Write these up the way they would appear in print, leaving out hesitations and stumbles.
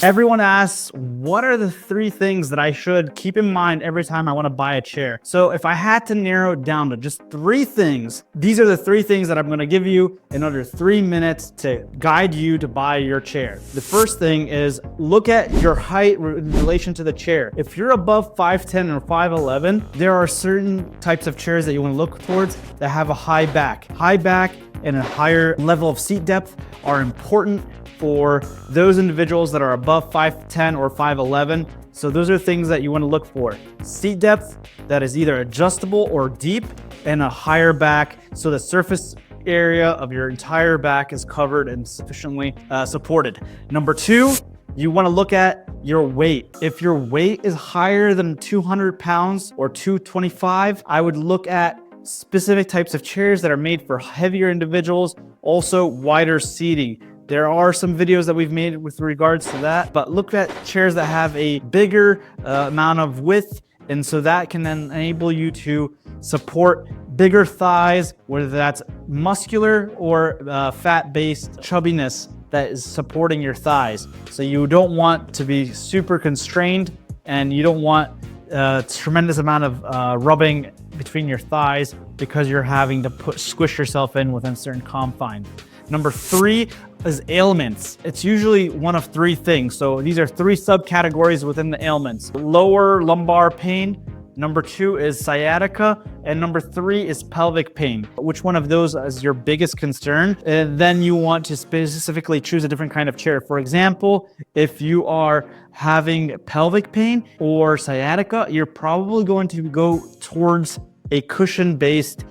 Everyone asks, what are the 3 things that I should keep in mind every time I want to buy a chair? So if I had to narrow it down to just 3 things, these are the 3 things that I'm going to give you in under 3 minutes to guide you to buy your chair. The first thing is look at your height in relation to the chair. If you're above 5'10 or 5'11, there are certain types of chairs that you want to look towards that have a high back. High back and a higher level of seat depth are important for those individuals that are above 5'10 or 5'11. So those are things that you want to look for. Seat depth that is either adjustable or deep, and a higher back so the surface area of your entire back is covered and sufficiently supported. Number 2, you want to look at your weight. If your weight is higher than 200 pounds or 225, I would look at specific types of chairs that are made for heavier individuals, also wider seating. There are some videos that we've made with regards to that, but look at chairs that have a bigger amount of width, and so that can then enable you to support bigger thighs, whether that's muscular or fat-based chubbiness that is supporting your thighs. So you don't want to be super constrained, and you don't want a tremendous amount of rubbing between your thighs because you're having to squish yourself in within certain confines. Number 3 is ailments. It's usually one of 3 things. So these are 3 subcategories within the ailments. Lower lumbar pain. Number 2 is sciatica. And number 3 is pelvic pain. Which one of those is your biggest concern? And then you want to specifically choose a different kind of chair. For example, if you are having pelvic pain or sciatica, you're probably going to go towards a cushion-based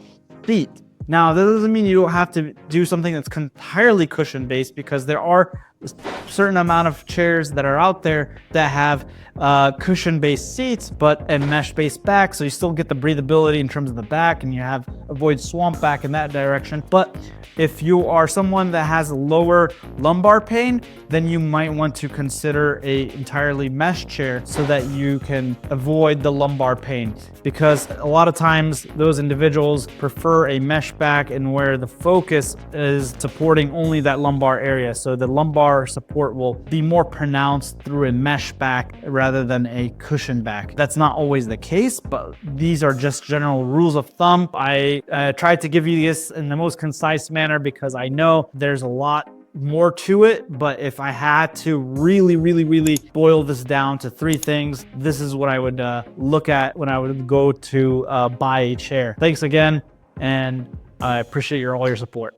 seat. Now, that doesn't mean you don't have to do something that's entirely cushion-based, because there are a certain amount of chairs that are out there that have cushion-based seats, but a mesh-based back, so you still get the breathability in terms of the back, and you avoid swamp back in that direction. But if you are someone that has lower lumbar pain, then you might want to consider a entirely mesh chair so that you can avoid the lumbar pain, because a lot of times those individuals prefer a mesh back and where the focus is supporting only that lumbar area. So the lumbar support will be more pronounced through a mesh back rather than a cushion back. That's not always the case, but these are just general rules of thumb. I tried to give you this in the most concise manner because I know there's a lot more to it, but if I had to really boil this down to 3 things, this is what I would look at when I would go to buy a chair. Thanks again, and I appreciate all your support.